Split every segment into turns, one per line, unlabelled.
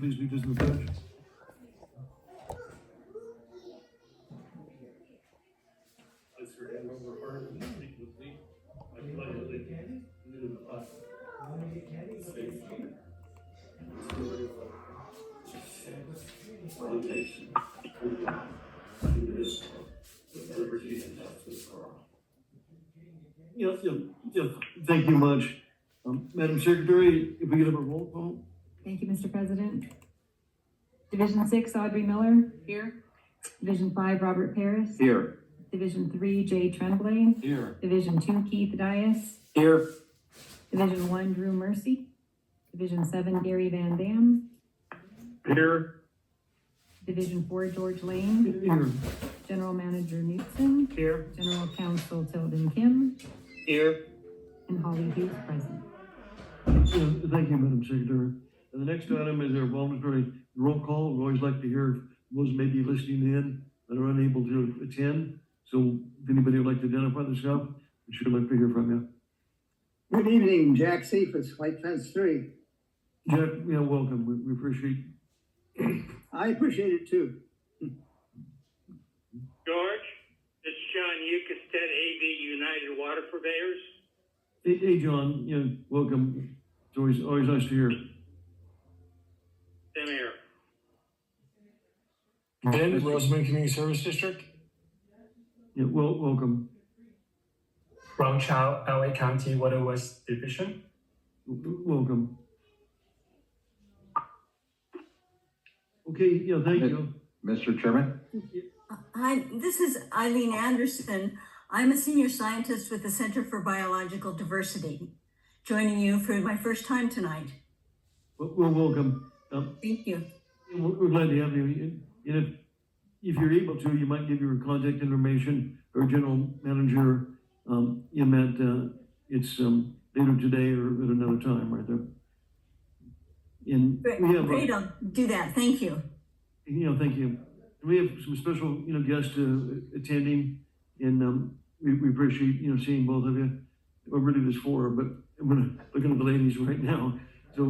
please lead us in the pledge? Place your hand over your heart and speak with me. I pledge allegiance to the flag of the United States of America, and to the republic with liberty and justice for all. Thank you much. Madam Secretary, if we could have a roll call.
Thank you, Mr. President. Division 6, Audrey Miller. Here. Division 5, Robert Paris.
Here.
Division 3, Jay Tremblay.
Here.
Division 2, Keith Dias.
Here.
Division 1, Drew Mercy. Division 7, Gary Van Dam.
Here.
Division 4, George Lane.
Here.
General Manager Newtson.
Here.
General Counsel Tilden Kim.
Here.
And Holly Hughes present.
Thank you, Madam Secretary. And the next item is our voluntary roll call. We always like to hear those may be listening in that are unable to attend. So if anybody would like to identify themselves, we'd sure like to hear from you.
Good evening, Jack Cephas, White Fence 3.
Jack, welcome. We appreciate.
I appreciate it too.
George, this is John Eucastet, AV United Water Purveyors.
Hey, John, welcome. It's always nice to hear.
Same here.
Ben, Roseman Community Service District.
Yeah, welcome.
Ron Chow, LA County Water West Division.
Welcome. Okay, thank you.
Mr. Chairman?
Hi, this is Eileen Anderson. I'm a senior scientist with the Center for Biological Diversity, joining you for my first time tonight.
Well, welcome.
Thank you.
We're glad to have you. And if you're able to, you might give your contact information or general manager. It's later today or at another time, right there. And we have
Great, I'll do that. Thank you.
Thank you. We have some special, guests attending, and we appreciate, seeing both of you. Well, really there's four, but I'm looking at the ladies right now. So,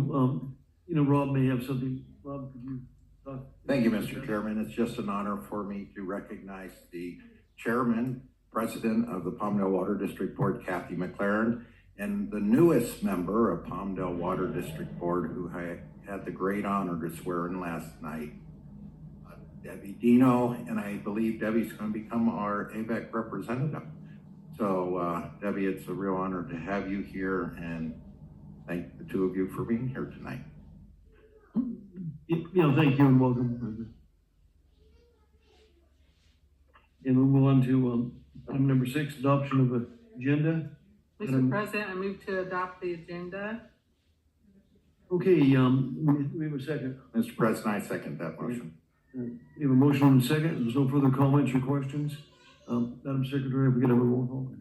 Rob may have something. Rob, could you talk?
Thank you, Mr. Chairman. It's just an honor for me to recognize the chairman, president of the Palmdale Water District Board, Kathy McLaren, and the newest member of Palmdale Water District Board, who I had the great honor to swear in last night, Debbie Dino, and I believe Debbie's going to become our AVEK representative. So, Debbie, it's a real honor to have you here, and thank the two of you for being here tonight.
Thank you and welcome. And we'll move on to item number 6, adoption of the agenda.
Mr. President, I move to adopt the agenda.
Okay, we have a second.
Mr. President, I second that motion.
We have a motion and a second. There's no further comments or questions. Madam Secretary, if we could have a roll call.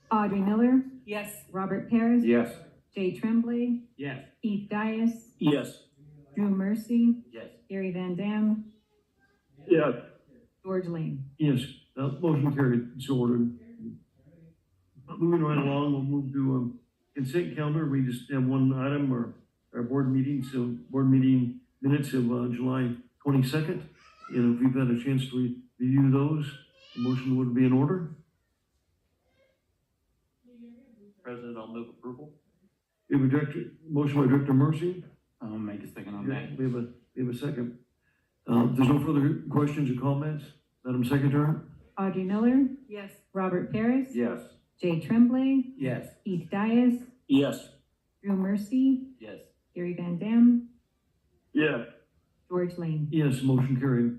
Audrey Miller.
Yes.
Robert Paris.
Yes.
Jay Tremblay.
Yes.
Keith Dias.
Yes.
Drew Mercy.
Yes.
Gary Van Dam.
Yes.
George Lane.
Yes, motion carried. So ordered. Moving right along, we'll move to consent calendar. We just have one item, our board meeting. So board meeting minutes of July 22nd. And if we've had a chance to review those, the motion would be in order.
President, I'll move approval.
We have a motion by Director Mercy.
I'll make a second on that.
We have a second. If there's no further questions or comments, Madam Secretary?
Audrey Miller.
Yes.
Robert Paris.
Yes.
Jay Tremblay.
Yes.
Keith Dias.
Yes.
Drew Mercy.
Yes.
Gary Van Dam.
Yes.
George Lane.
Yes, motion carried.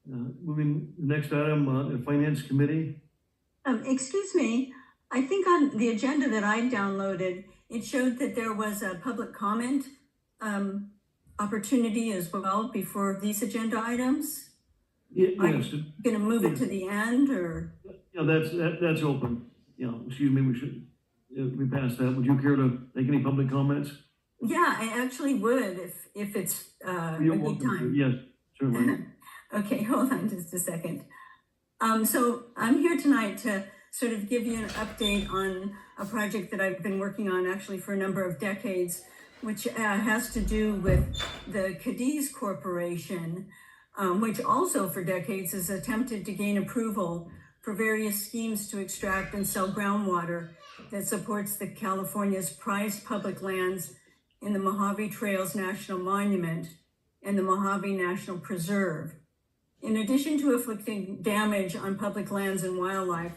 Moving the next item, the Finance Committee.
Excuse me, I think on the agenda that I downloaded, it showed that there was a public comment opportunity as well before these agenda items.
Yes.
Going to move it to the end, or?
That's open. Excuse me, we passed that. Would you care to make any public comments?
Yeah, I actually would if it's a good time.
Yes, certainly.
Okay, hold on just a second. So I'm here tonight to sort of give you an update on a project that I've been working on actually for a number of decades which has to do with the Cadiz Corporation, which also for decades has attempted to gain approval for various schemes to extract and sell groundwater that supports the California's prized public lands in the Mojave Trails National Monument and the Mojave National Preserve. In addition to inflicting damage on public lands and wildlife,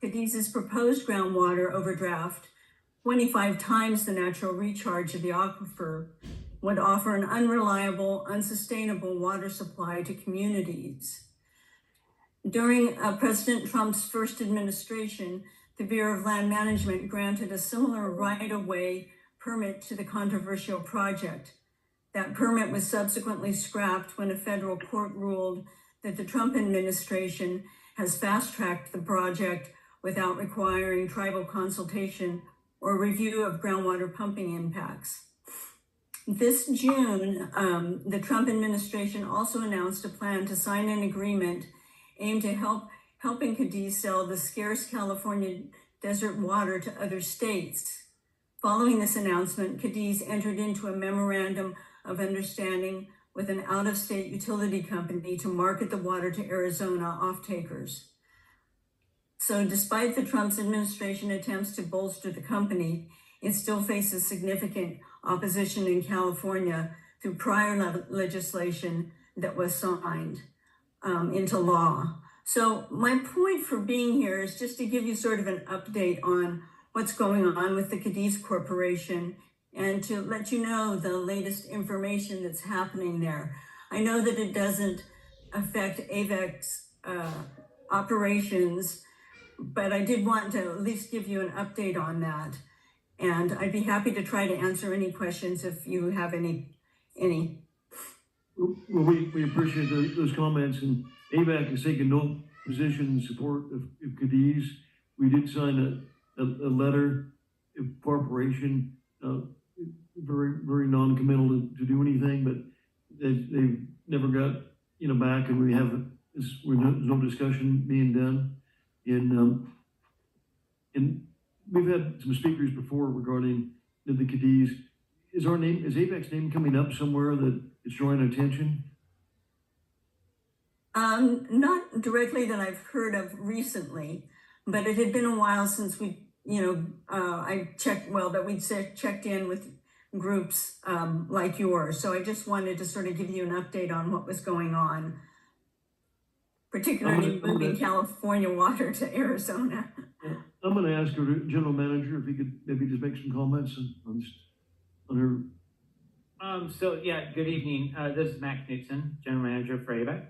Cadiz's proposed groundwater overdraft, 25 times the natural recharge of the aquifer, would offer an unreliable, unsustainable water supply to communities. During President Trump's first administration, the Bureau of Land Management granted a similar right-of-way permit to the controversial project. That permit was subsequently scrapped when a federal court ruled that the Trump administration has fast-tracked the project without requiring tribal consultation or review of groundwater pumping impacts. This June, the Trump administration also announced a plan to sign an agreement aimed at helping Cadiz sell the scarce California desert water to other states. Following this announcement, Cadiz entered into a memorandum of understanding with an out-of-state utility company to market the water to Arizona off-takers. So despite the Trump administration attempts to bolster the company, it still faces significant opposition in California through prior legislation that was signed into law. So my point for being here is just to give you sort of an update on what's going on with the Cadiz Corporation and to let you know the latest information that's happening there. I know that it doesn't affect AVEK's operations, but I did want to at least give you an update on that. And I'd be happy to try to answer any questions if you have any.
Well, we appreciate those comments, and AVEK has taken no position in support of Cadiz. We did sign a letter of cooperation, very non-committal to do anything, but they've never got back, and there's no discussion being done. And we've had some speakers before regarding the Cadiz. Is AVEK's name coming up somewhere that it's drawing attention?
Not directly that I've heard of recently, but it had been a while since we, I checked, that we'd checked in with groups like yours. So I just wanted to sort of give you an update on what was going on, particularly moving California water to Arizona.
I'm going to ask our general manager if he could maybe just make some comments on her.
Good evening. This is Mac Nixon, General Manager for AVEK.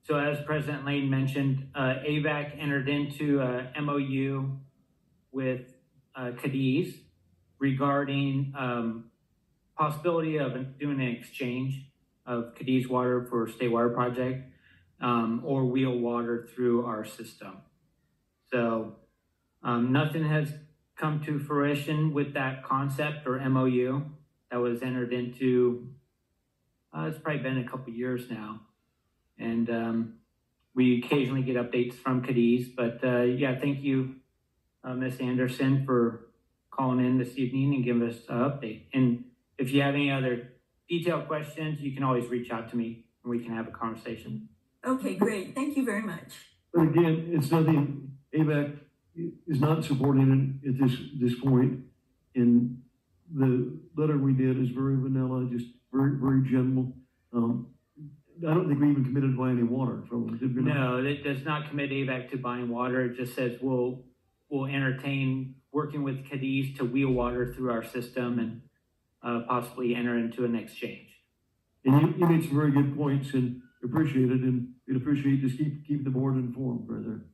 So as President Lane mentioned, AVEK entered into a MOU with Cadiz regarding possibility of doing an exchange of Cadiz water for state water project or wheel water through our system. So nothing has come to fruition with that concept or MOU that was entered into. It's probably been a couple years now. And we occasionally get updates from Cadiz, but thank you, Ms. Anderson, for calling in this evening and giving us an update. And if you have any other detailed questions, you can always reach out to me and we can have a conversation.
Okay, great. Thank you very much.
But again, it's nothing, AVEK is not supporting it at this point. And the letter we did is very vanilla, just very, very general. I don't think we even committed to buy any water from them, did we?
No, it does not commit AVEK to buying water. It just says we'll entertain working with Cadiz to wheel water through our system and possibly enter into an exchange.
And you made some very good points and appreciate it, and we'd appreciate just keep the board informed, brother.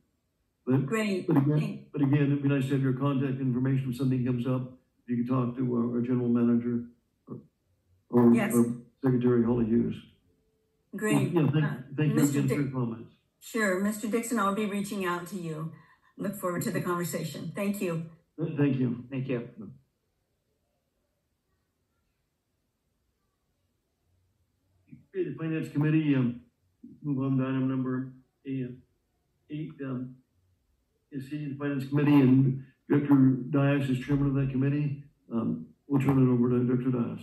Great.
But again, it'd be nice to have your contact information if something comes up. You can talk to our general manager or Secretary Holly Hughes.
Great.
Thank you again for your comments.
Sure. Mr. Dixon, I'll be reaching out to you. Look forward to the conversation. Thank you.
Thank you.
Thank you.
The Finance Committee, move on to item number 8. You see the Finance Committee and Director Dias is chairman of that committee. We'll turn it over to Dr. Dias.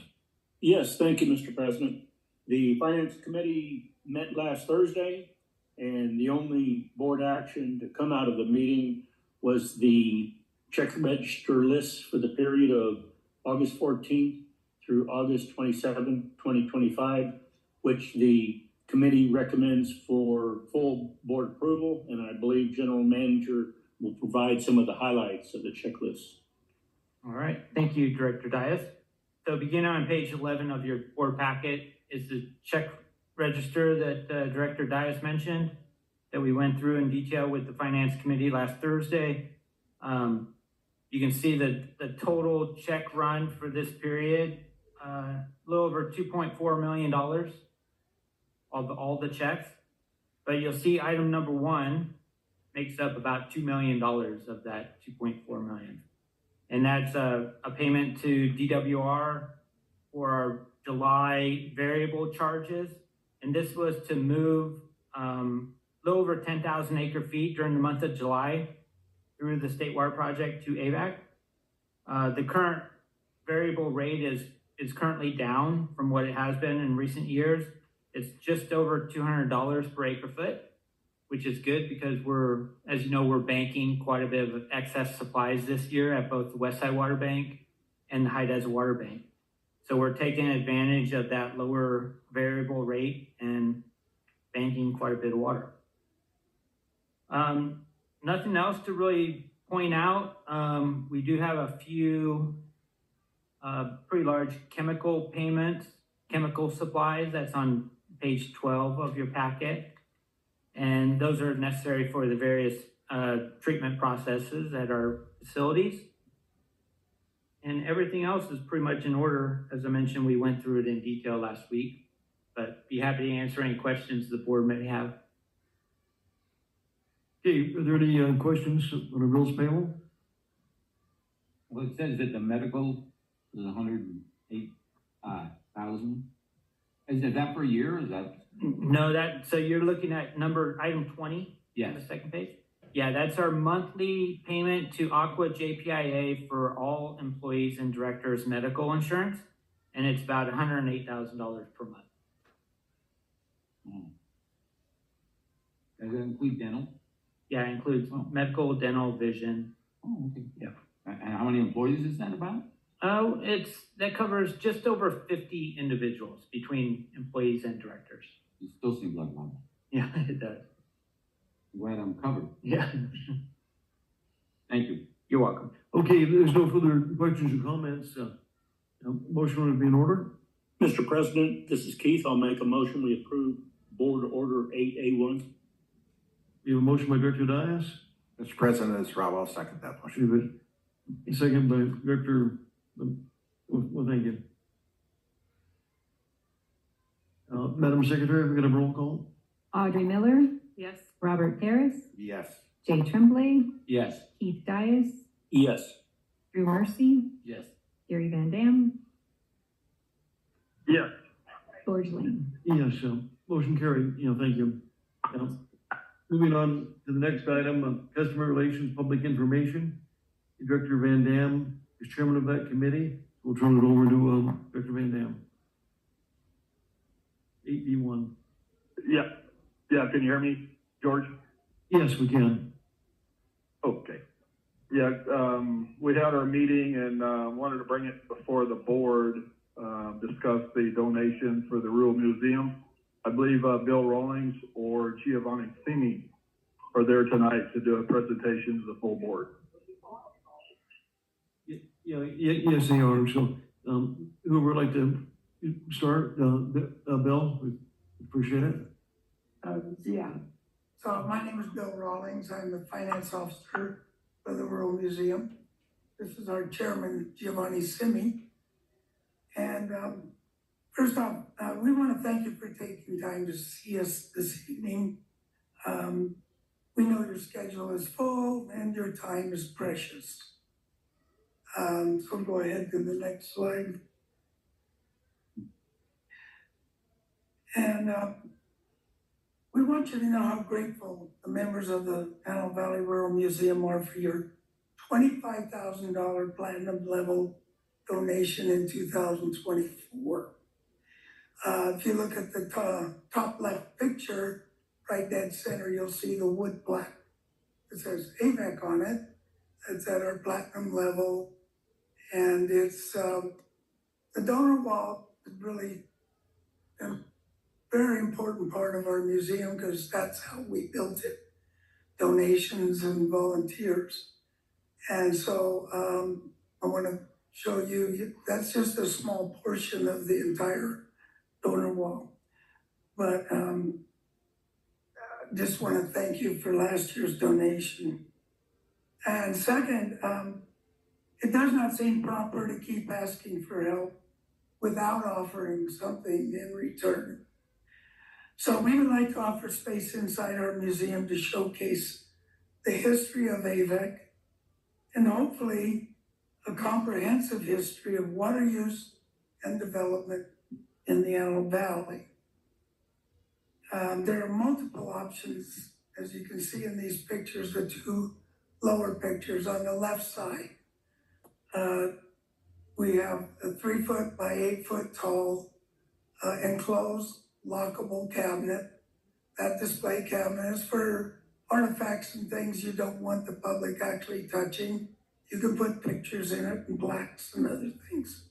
Yes, thank you, Mr. President. The Finance Committee met last Thursday, and the only board action to come out of the meeting was the check register list for the period of August 14th through August 27th, 2025, which the committee recommends for full board approval, and I believe General Manager will provide some of the highlights of the checklist.
All right, thank you, Director Dias. So beginning on page 11 of your board packet is the check register that Director Dias mentioned that we went through in detail with the Finance Committee last Thursday. You can see that the total check run for this period, a little over $2.4 million, all the checks. But you'll see item number 1 makes up about $2 million of that 2.4 million. And that's a payment to DWR for our July variable charges. And this was to move a little over 10,000 acre feet during the month of July through the State Water Project to AVEK. The current variable rate is currently down from what it has been in recent years. It's just over $200 per acre foot, which is good because as you know, we're banking quite a bit of excess supplies this year at both the Westside Water Bank and the High Desert Water Bank. So we're taking advantage of that lower variable rate and banking quite a bit of water. Nothing else to really point out. We do have a few pretty large chemical payments, chemical supplies. That's on page 12 of your packet. And those are necessary for the various treatment processes at our facilities. And everything else is pretty much in order. As I mentioned, we went through it in detail last week, but be happy to answer any questions the board may have.
Okay, are there any questions on the bills panel?
Well, it says that the medical is 108,000. Is that per year? Is that?
No, so you're looking at item 20
Yes.
on the second page? Yeah, that's our monthly payment to Aqua JPIA for all employees and directors' medical insurance. And it's about $108,000 per month.
Oh. Does that include dental?
Yeah, it includes medical, dental, vision.
Oh, okay.
Yeah.
And how many employees is that about?
Oh, that covers just over 50 individuals between employees and directors.
It still seems like a lot.
Yeah, it does.
Glad I'm covered.
Yeah.
Thank you.
You're welcome.
Okay, if there's no further questions or comments, motion would be in order.
Mr. President, this is Keith. I'll make a motion. We approve Board Order 8A1.
We have a motion by Director Dias.
Mr. President, it's Rob. I'll second that
We
motion.
have a second by Director, well, thank you. Madam Secretary, we're gonna have a roll call.
Audrey Miller,
Yes.
Robert Harris,
Yes.
Jay Tremblay,
Yes.
Keith Dias,
Yes.
Drew Marcy,
Yes.
Gary Van Dam,
Yes.
George Lane.
Yes, motion carried, thank you. Moving on to the next item, Customer Relations, Public Information. Director Van Dam is chairman of that committee. We'll turn it over to Director Van Dam. 8B1.
Yeah, can you hear me, George?
Yes, we can.
Okay. Yeah, we had our meeting and wanted to bring it before the board, discuss the donation for the Rural Museum. I believe Bill Rawlings or Giovanni Simi are there tonight to do a presentation to the full board.
Yes, they are. So, whoever would like to start, Bill, we appreciate it.
Yeah. So my name is Bill Rawlings. I'm the finance officer for the Rural Museum. This is our chairman, Giovanni Simi. And first off, we want to thank you for taking time to see us this evening. We know your schedule is full and your time is precious. So go ahead to the next slide. And we want you to know how grateful the members of the Antelope Valley Rural Museum are for your $25,000 platinum level donation in 2024. If you look at the top left picture, right dead center, you'll see the wood plaque. It says AVEK on it. It's at our platinum level. And it's, the donor wall is really a very important part of our museum because that's how we built it. Donations and volunteers. And so I want to show you, that's just a small portion of the entire donor wall. But just want to thank you for last year's donation. And second, it does not seem proper to keep asking for help without offering something in return. So we would like to offer space inside our museum to showcase the history of AVEK and hopefully a comprehensive history of water use and development in the Antelope Valley. There are multiple options, as you can see in these pictures, the two lower pictures on the left side. We have a 3-foot by 8-foot tall enclosed lockable cabinet. That display cabinet is for artifacts and things you don't want the public actually touching. You can put pictures in it and plaques and other things.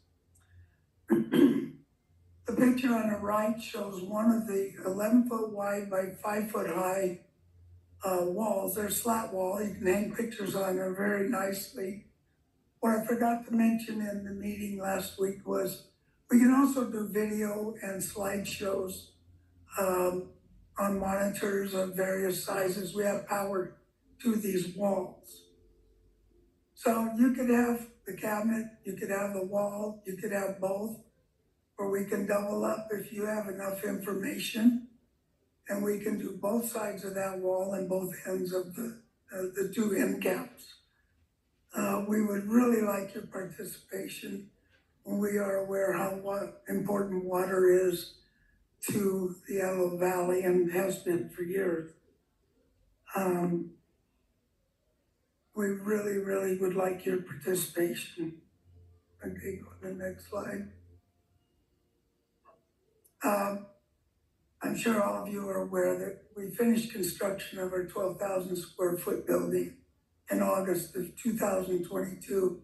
The picture on the right shows one of the 11-foot wide by 5-foot high walls. They're slat wall. You can hang pictures on them very nicely. What I forgot to mention in the meeting last week was we can also do video and slideshows on monitors of various sizes. We have power to these walls. So you could have the cabinet, you could have the wall, you could have both, or we can double up if you have enough information, and we can do both sides of that wall and both ends of the two end caps. We would really like your participation. We are aware how important water is to the Antelope Valley and has been for years. We really, really would like your participation. Okay, go to the next slide. I'm sure all of you are aware that we finished construction of our 12,000 square foot building in August of 2022.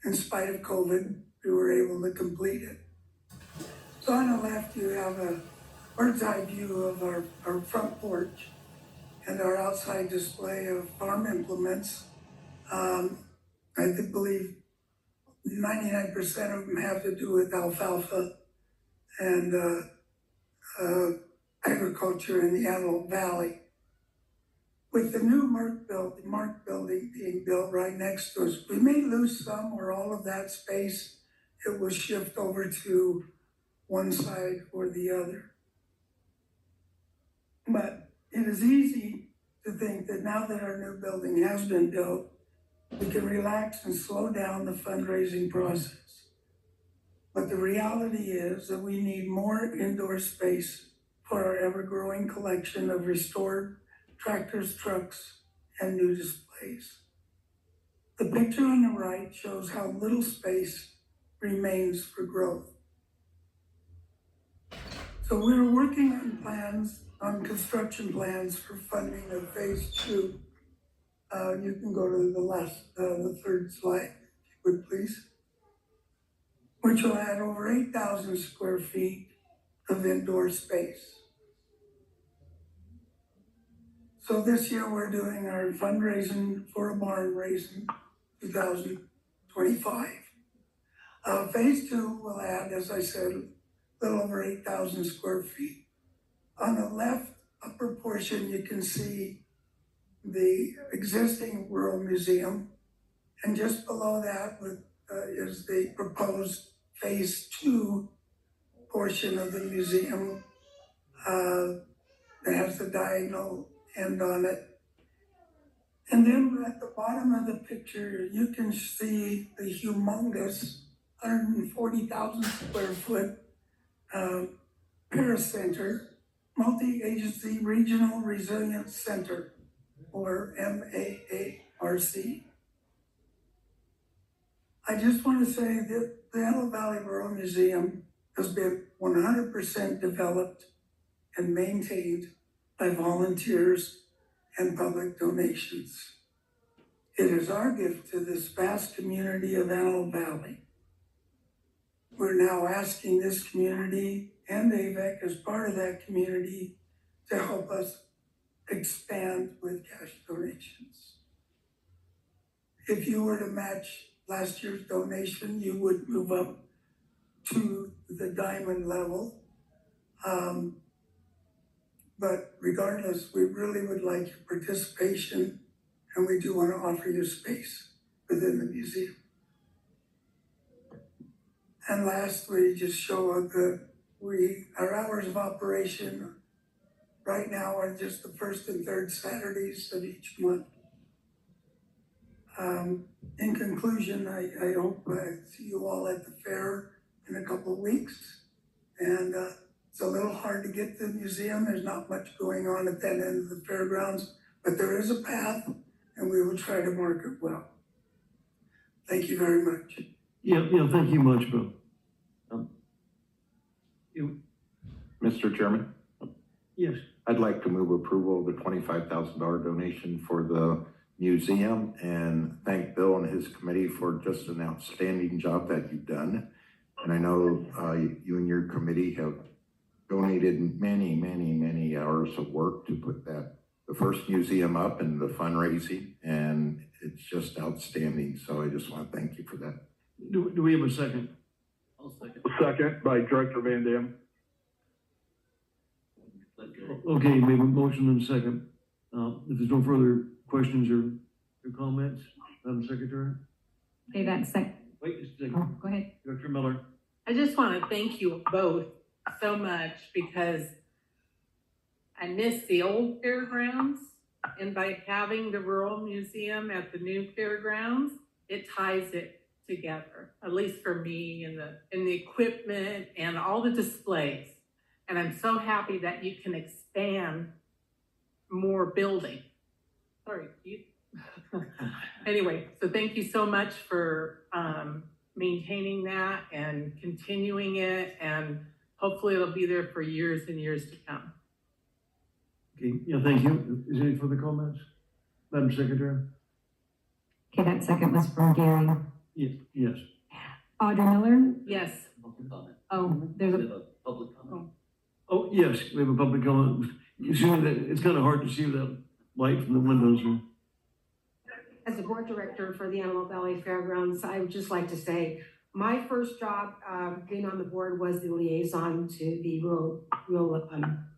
In spite of COVID, we were able to complete it. So on the left, you have a bird's eye view of our front porch and our outside display of farm implements. I believe 99% of them have to do with alfalfa and agriculture in the Antelope Valley. With the new Mark building being built right next to us, we may lose some or all of that space. It will shift over to one side or the other. But it is easy to think that now that our new building has been built, we can relax and slow down the fundraising process. But the reality is that we need more indoor space for our ever-growing collection of restored tractors, trucks, and new displays. The picture on the right shows how little space remains for growth. So we're working on construction plans for funding of phase 2. You can go to the third slide, if you would please, which will add over 8,000 square feet of indoor space. So this year we're doing our fundraising for a barn raise in 2025. Phase 2 will add, as I said, a little over 8,000 square feet. On the left upper portion, you can see the existing Rural Museum, and just below that is the proposed phase 2 portion of the museum that has the diagonal end on it. And then at the bottom of the picture, you can see the humongous 140,000 square foot Paris Center, Multi-Agency Regional Resilience Center, or MAARC. I just want to say that the Antelope Valley Rural Museum has been 100% developed and maintained by volunteers and public donations. It is our gift to this vast community of Antelope Valley. We're now asking this community and AVEK as part of that community to help us expand with cash donations. If you were to match last year's donation, you would move up to the diamond level. But regardless, we really would like your participation, and we do want to offer you space within the museum. And last, we just show our hours of operation right now are just the first and third Saturdays of each month. In conclusion, I hope I see you all at the fair in a couple of weeks. And it's a little hard to get to the museum. There's not much going on at that end of the fairgrounds, but there is a path, and we will try to mark it well. Thank you very much.
Yeah, thank you much, Bill.
Mr. Chairman,
Yes,
I'd like to move approval of the $25,000 donation for the museum and thank Bill and his committee for just an outstanding job that you've done. And I know you and your committee have donated many hours of work to put the first museum up and the fundraising, and it's just outstanding. So I just want to thank you for that.
do we have a second?
I'll second.
Second by Director Van Dam.
Okay, we have a motion and a second. If there's no further questions or comments, Madam Secretary?
Okay, that's
Wait just a
oh,
second.
go ahead.
Dr. Miller?
I just want to thank you both so much because I miss the old fairgrounds, and by having the Rural Museum at the new fairgrounds, it ties it together, at least for me, and the equipment and all the displays. And I'm so happy that you can expand more building. Sorry, you. Anyway, so thank you so much for maintaining that and continuing it, and hopefully it'll be there for years and years to come.
Okay, yeah, thank you. Is there any further comments? Madam Secretary?
Okay, that second was from Gary.
Yes.
Audrey Miller?
Yes.
Oh, there's a,
Public comment.
Oh, yes, we have a public comment. You see that it's kind of hard to see that light from the windows.
As the board director for the Antelope Valley Fairgrounds, I would just like to say, my first job being on the board was the liaison to the Rural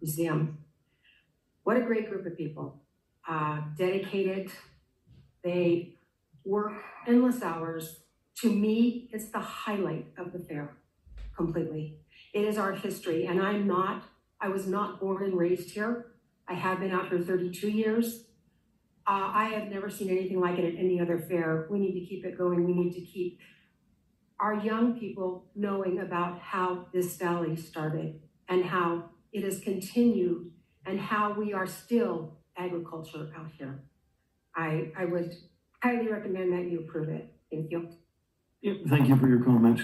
Museum. What a great group of people, dedicated. They work endless hours. To me, it's the highlight of the fair, completely. It is our history, and I was not born and raised here. I have been out here 32 years. I have never seen anything like it at any other fair. We need to keep it going. We need to keep our young people knowing about how this valley started and how it has continued and how we are still agriculture out here. I would highly recommend that you approve it. Thank you.
Yeah, thank you for your comments.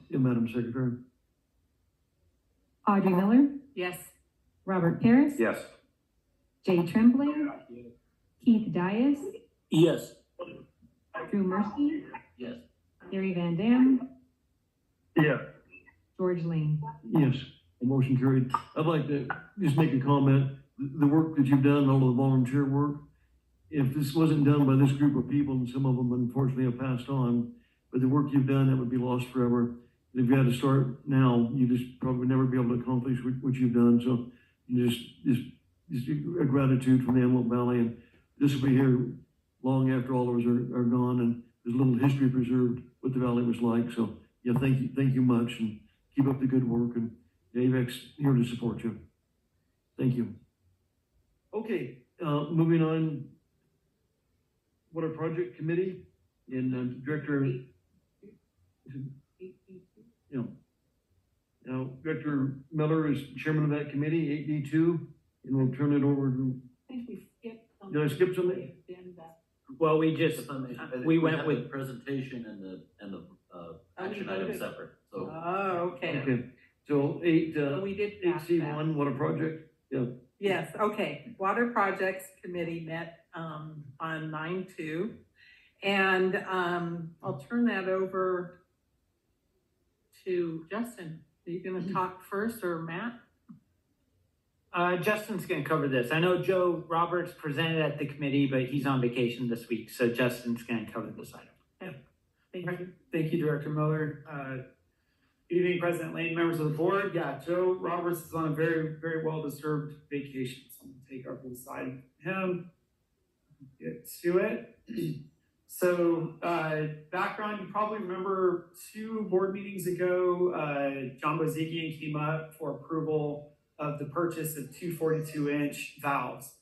Madam Secretary?
Audrey Miller?
Yes.
Robert Paris?
Yes.
Jay Tremblay? Keith Dias?
Yes.
Drew Murphy?
Yes.
Gary Van Dam?
Yes.
George Lane?
Yes, the motion carried. I'd like to just make a comment. The work that you've done, all the volunteer work, if this wasn't done by this group of people, and some of them unfortunately have passed on, but the work you've done, that would be lost forever. If you had to start now, you just probably would never be able to accomplish what you've done. So just a gratitude from the Antelope Valley, and this will be here long after all of us are gone, and there's a little history preserved what the valley was like. So yeah, thank you much, and keep up the good work, and AVEK's here to support you. Thank you. Okay, moving on. Water Project Committee, and Director, now Director Miller is chairman of that committee, 8D2, and we'll turn it over to.
I think we skipped something.
Did I skip something?
Well, we just, we went
the
with,
presentation and the.
Oh, action item
separate, so.
Oh, okay.
Okay, so eight,
So we did
eight
pass
C
that.
one, water project, yeah.
Yes, okay. Water Projects Committee met on 9/2. And I'll turn that over to Justin. Are you gonna talk first or Matt?
Justin's gonna cover this. I know Joe Roberts presented at the committee, but he's on vacation this week, so Justin's gonna cover this item.
Thank you.
Thank you, Director Miller. Good evening, President Lane, members of the board. Yeah, Joe Roberts is on a very, very well-deserved vacation, so I'm gonna take up the side of him. Get to it. So, background, you probably remember 2 board meetings ago, John Bozigian came up for approval of the purchase of 2 42-inch valves.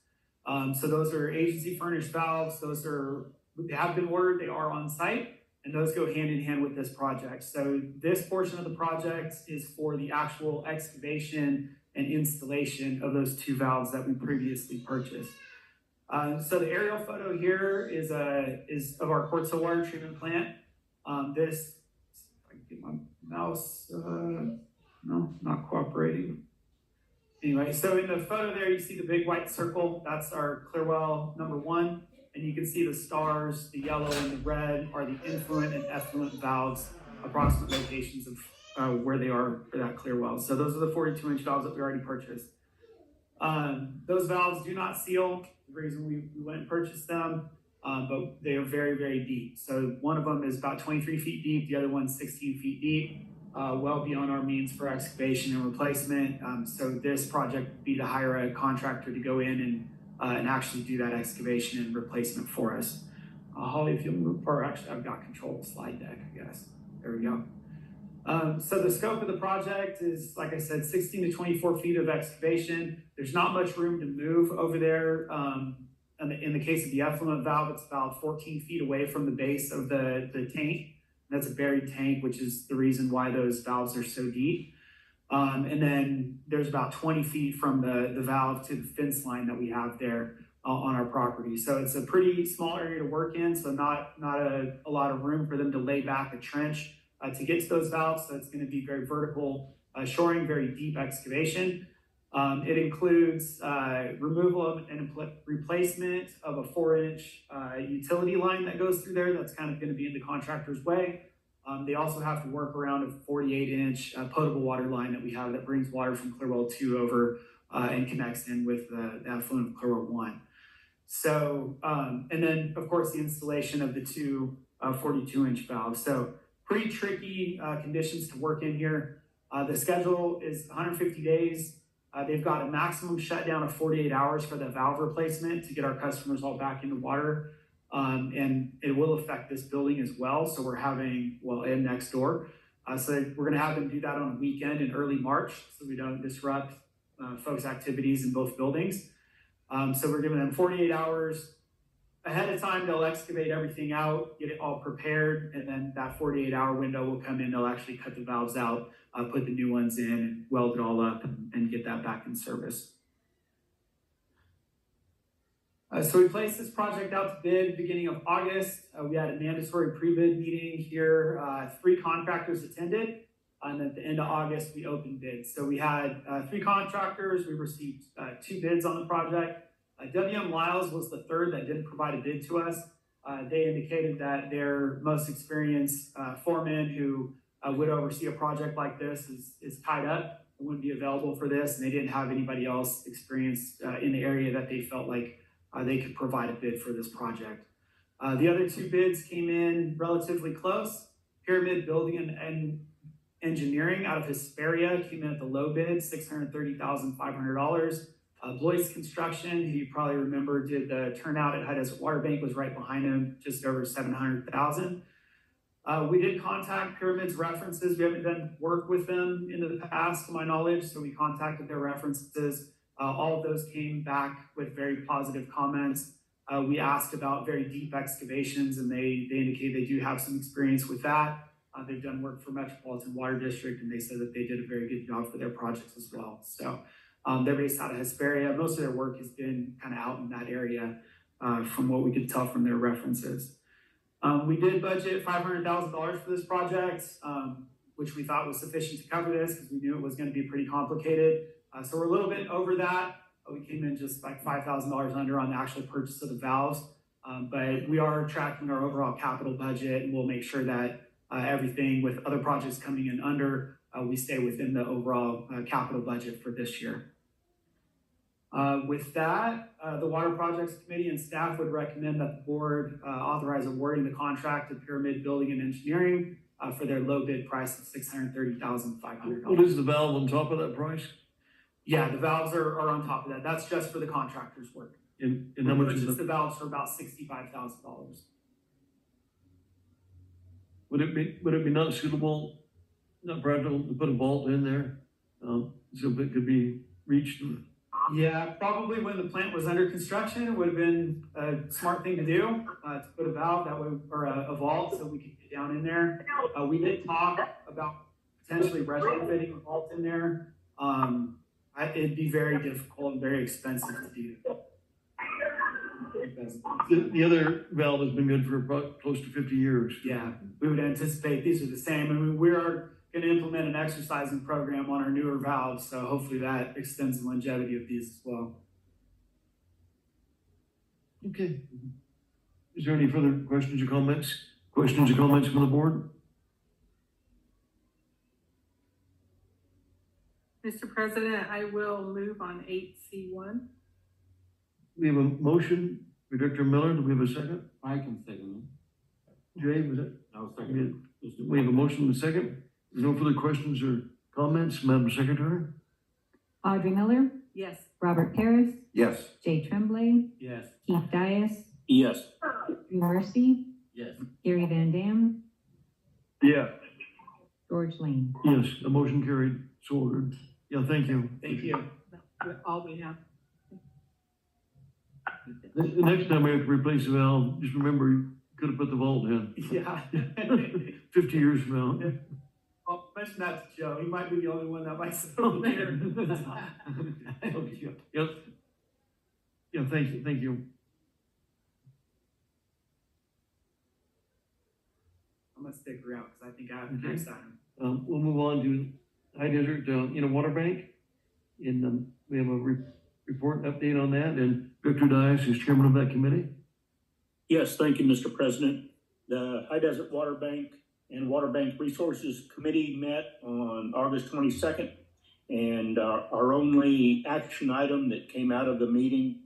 So those are agency furnished valves. They have been ordered, they are on site. And those go hand in hand with this project. So this portion of the project is for the actual excavation and installation of those 2 valves that we previously purchased. So the aerial photo here is of our Quartzo water treatment plant. If I can get my mouse, no, not cooperating. Anyway, so in the photo there, you see the big white circle. That's our Clearwell number 1. And you can see the stars, the yellow and the red are the influent and effluent valves, approximate locations of where they are for that clear well. So those are the 42-inch valves that we already purchased. Those valves do not seal, the reason we went and purchased them, but they are very, very deep. So one of them is about 23 feet deep, the other one's 16 feet deep, well beyond our means for excavation and replacement. So this project would be to hire a contractor to go in and actually do that excavation and replacement for us. Holly, if you'll move, or actually I've got control of the slide deck, I guess. There we go. So the scope of the project is, like I said, 16 to 24 feet of excavation. There's not much room to move over there. In the case of the effluent valve, it's about 14 feet away from the base of the tank. That's a buried tank, which is the reason why those valves are so deep. And then there's about 20 feet from the valve to the fence line that we have there on our property. So it's a pretty small area to work in, so not a lot of room for them to lay back a trench to get to those valves. So it's going to be very vertical shoring, very deep excavation. It includes removal and replacement of a 4-inch utility line that goes through there. That's kind of going to be in the contractor's way. They also have to work around a 48-inch potable water line that we have that brings water from Clearwell 2 over and connects in with the effluent of Clearwell 1. So, and then of course the installation of the 2 42-inch valves. So pretty tricky conditions to work in here. The schedule is 150 days. They've got a maximum shutdown of 48 hours for the valve replacement to get our customers all back into water. And it will affect this building as well. So we're having, and next door. So we're gonna have them do that on a weekend in early March so we don't disrupt folks' activities in both buildings. So we're giving them 48 hours ahead of time. They'll excavate everything out, get it all prepared, and then that 48-hour window will come in. They'll actually cut the valves out, put the new ones in, and weld it all up and get that back in service. So we placed this project out to bid beginning of August. We had a mandatory pre-bid meeting here. 3 contractors attended, and at the end of August, we opened bids. So we had 3 contractors. We received 2 bids on the project. WM Lyles was the 3rd that didn't provide a bid to us. They indicated that their most experienced foreman who would oversee a project like this is tied up and wouldn't be available for this, and they didn't have anybody else experienced in the area that they felt like they could provide a bid for this project. The other 2 bids came in relatively close. Pyramid Building and Engineering out of Hesperia came in at the low bid, $630,500. Blois Construction, who you probably remember did the turnout at High Desert Water Bank, was right behind him, just over $700,000. We did contact Pyramid's references. We haven't done work with them in the past, to my knowledge, so we contacted their references. All of those came back with very positive comments. We asked about very deep excavations, and they indicated they do have some experience with that. They've done work for Metropolitan Water District, and they said that they did a very good job for their projects as well. So they're based out of Hesperia. Most of their work has been kind of out in that area from what we could tell from their references. We did budget $500,000 for this project, which we thought was sufficient to cover this because we knew it was going to be pretty complicated. So we're a little bit over that. We came in just like $5,000 under on the actual purchase of the valves. But we are tracking our overall capital budget, and we'll make sure that everything with other projects coming in under, we stay within the overall capital budget for this year. With that, the Water Projects Committee and staff would recommend that the board authorize awarding the contract to Pyramid Building and Engineering for their low bid price of $630,500.
What is the valve on top of that price?
Yeah, the valves are on top of that. That's just for the contractor's work.
And how much is
the valves for about $65,000.
Would it be not suitable, not practical to put a vault in there, so it could be reached?
Yeah, probably when the plant was under construction, it would have been a smart thing to do, to put a valve that would, or a vault so we could get down in there. We did talk about potentially retrofitting a vault in there. It'd be very difficult and very expensive to do.
The other valve has been good for about close to 50 years.
Yeah, we would anticipate these are the same. I mean, we are going to implement an exercising program on our newer valves, so hopefully that extends the longevity of these as well.
Okay. Is there any further questions or comments? Questions or comments from the board?
Mr. President, I will move on 8C1.
We have a motion for Director Miller. Do we have a second?
I can second
Jay, was it?
I'll second
We have a motion and a second. There's no further questions or comments, Madam Secretary?
Audrey Miller,
Yes.
Robert Paris,
Yes.
Jay Tremblay,
Yes.
Keith Dias,
Yes.
Drew Marcy,
Yes.
Gary Van Dam,
Yes.
George Lane.
Yes, the motion carried. So ordered. Yeah, thank you.
Thank you.
That's all we have.
The next time we have to replace a valve, just remember, you could have put the vault in.
Yeah.
50 years from now.
I'll mention that to Joe. He might be the only one that might sit over there.
Yep. Yeah, thank you.
I'm gonna stick around because I think I have the next item.
We'll move on to High Desert, Water Bank. And we have a report and update on that. And Victor Dias is chairman of that committee.
Yes, thank you, Mr. President. The High Desert Water Bank and Water Bank Resources Committee met on August 22nd. And our only action item that came out of the meeting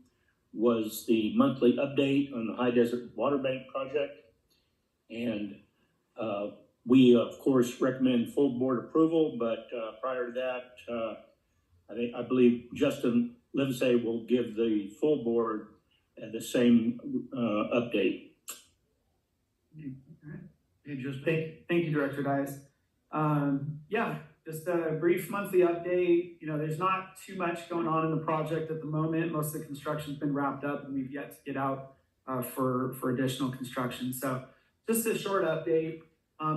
was the monthly update on the High Desert Water Bank project. And we, of course, recommend full board approval, but prior to that, I believe Justin Livesay will give the full board the same update.
Thank you, Director Dias. Yeah, just a brief monthly update. You know, there's not too much going on in the project at the moment. Most of the construction's been wrapped up and we've yet to get out for additional construction. So just a short update.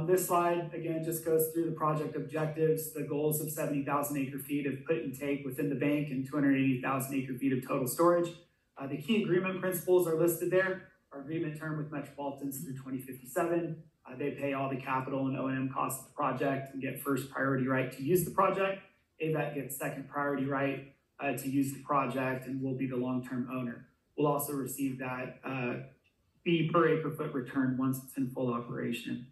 This slide, again, just goes through the project objectives, the goals of 70,000 acre feet of put and take within the bank and 280,000 acre feet of total storage. The key agreement principles are listed there. Our agreement term with Metropolitans through 2057. They pay all the capital and O&M costs of the project and get first priority right to use the project. AVEK gets second priority right to use the project and will be the long-term owner. We'll also receive that fee per acre foot return once it's in full operation.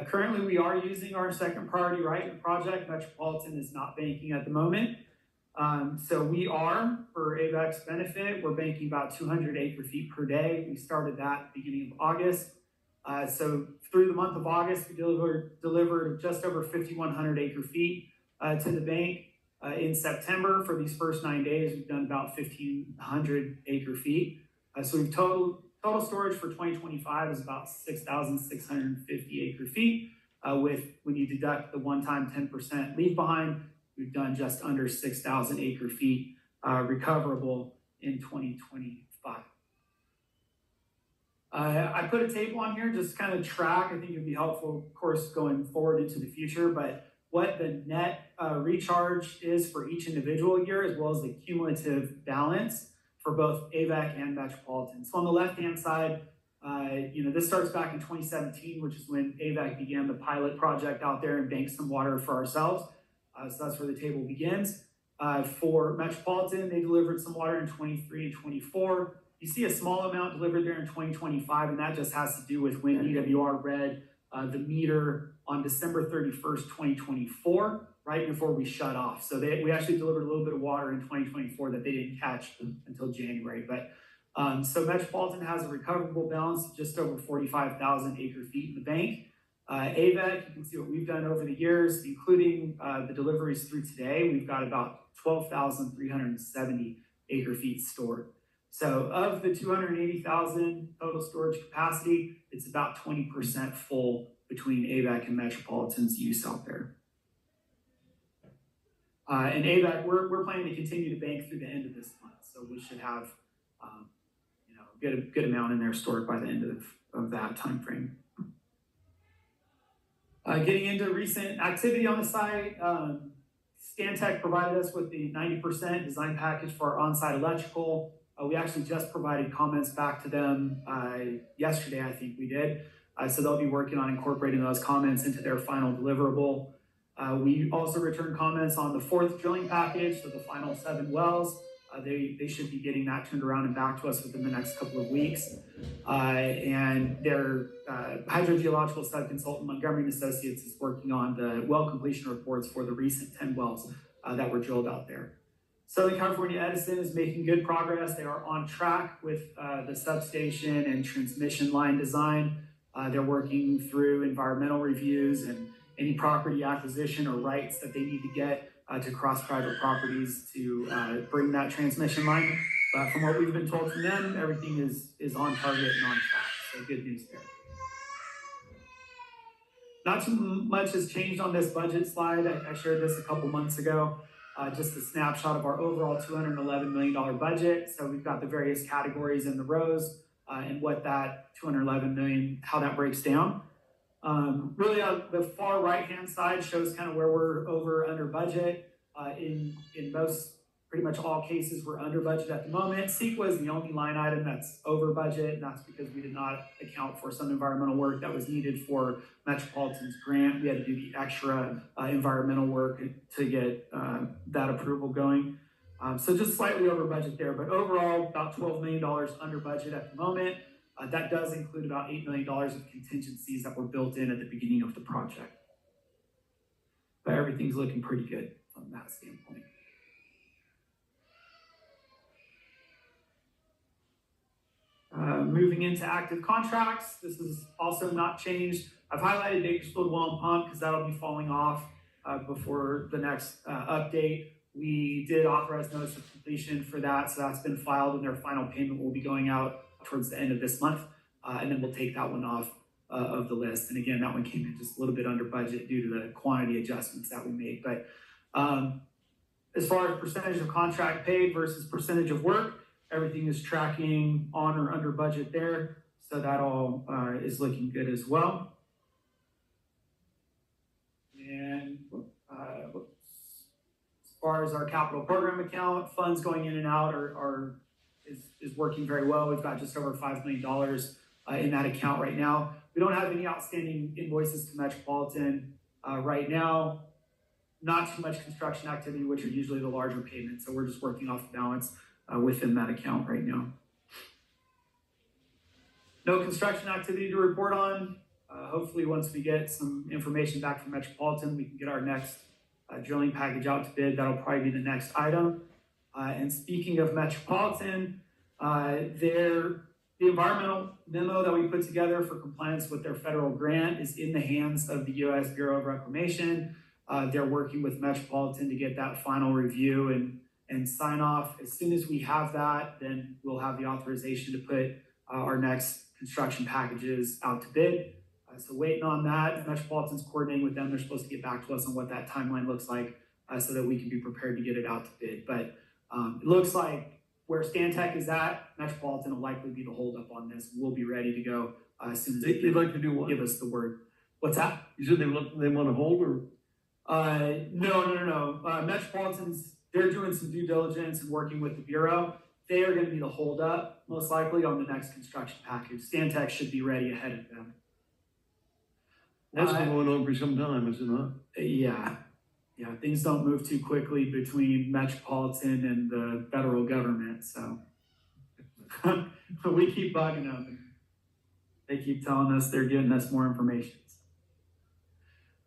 Currently, we are using our second priority right in the project. Metropolitan is not banking at the moment. So we are, for AVEK's benefit, we're banking about 200 acre feet per day. We started that at the beginning of August. So through the month of August, we delivered just over 5,100 acre feet to the bank. In September, for these first 9 days, we've done about 1,500 acre feet. So we've total storage for 2025 is about 6,650 acre feet. When you deduct the one-time 10% leave behind, we've done just under 6,000 acre feet recoverable in 2025. I put a table on here just to kind of track. I think it'd be helpful, of course, going forward into the future, but what the net recharge is for each individual year, as well as the cumulative balance for both AVEK and Metropolitan. So on the left-hand side, This starts back in 2017, which is when AVEK began the pilot project out there and banked some water for ourselves. So that's where the table begins. For Metropolitan, they delivered some water in 23 and 24. You see a small amount delivered there in 2025, and that just has to do with when EWR read the meter on December 31st, 2024, right before we shut off. So we actually delivered a little bit of water in 2024 that they didn't catch until January. But so Metropolitan has a recoverable balance of just over 45,000 acre feet in the bank. AVEK, you can see what we've done over the years, including the deliveries through today. We've got about 12,370 acre feet stored. So of the 280,000 total storage capacity, it's about 20% full between AVEK and Metropolitan's use out there. And AVEK, we're planning to continue to bank through the end of this month. So we should have a good amount in there stored by the end of that time frame. Getting into recent activity on the site, Stantec provided us with the 90% design package for our on-site electrical. We actually just provided comments back to them yesterday, I think we did. So they'll be working on incorporating those comments into their final deliverable. We also returned comments on the 4th drilling package, so the final 7 wells. They should be getting that turned around and back to us within the next couple of weeks. And their hydrogeological subconsultant, Montgomery & Associates, is working on the well completion reports for the recent 10 wells that were drilled out there. Southern California Edison is making good progress. They are on track with the substation and transmission line design. They're working through environmental reviews and any property acquisition or rights that they need to get to cross private properties to bring that transmission line. But from what we've been told from them, everything is on target and on track. So good news there. Not too much has changed on this budget slide. I shared this a couple months ago. Just a snapshot of our overall $211 million budget. So we've got the various categories in the rows and what that $211 million, how that breaks down. Really, the far right-hand side shows kind of where we're over under budget. In most, pretty much all cases, we're under budget at the moment. CEQA is the only line item that's over budget, and that's because we did not account for some environmental work that was needed for Metropolitan's grant. We had to do the extra environmental work to get that approval going. So just slightly over budget there, but overall, about $12 million under budget at the moment. That does include about $8 million of contingencies that were built in at the beginning of the project. But everything's looking pretty good from that standpoint. Moving into active contracts, this is also not changed. I've highlighted Bakersfield Well and Pump because that'll be falling off before the next update. We did authorize notice of completion for that, so that's been filed and their final payment will be going out towards the end of this month, and then we'll take that one off of the list. And again, that one came in just a little bit under budget due to the quantity adjustments that we made. But as far as percentage of contract paid versus percentage of work, everything is tracking on or under budget there. So that all is looking good as well. And as far as our capital program account, funds going in and out is working very well. We've got just over $5 million in that account right now. We don't have any outstanding invoices to Metropolitan right now. Not too much construction activity, which are usually the larger payments. So we're just working off the balance within that account right now. No construction activity to report on. Hopefully once we get some information back from Metropolitan, we can get our next drilling package out to bid. That'll probably be the next item. And speaking of Metropolitan, the environmental memo that we put together for compliance with their federal grant is in the hands of the U.S. Bureau of Reclamation. They're working with Metropolitan to get that final review and sign off. As soon as we have that, then we'll have the authorization to put our next construction packages out to bid. So waiting on that. Metropolitan's coordinating with them. They're supposed to get back to us on what that timeline looks like so that we can be prepared to get it out to bid. But it looks like where Stantec is at, Metropolitan will likely be the holdup on this. We'll be ready to go as soon as
they'd like to do what?
Give us the word. What's that?
You said they want to hold or?
No. Metropolitan's, they're doing some due diligence and working with the Bureau. they are gonna be the holdup, most likely on the next construction package. Stantec should be ready ahead of them.
That's been going on for some time, is it not?
Yeah, things don't move too quickly between Metropolitan and the federal government, so. We keep bugging them. They keep telling us they're giving us more information.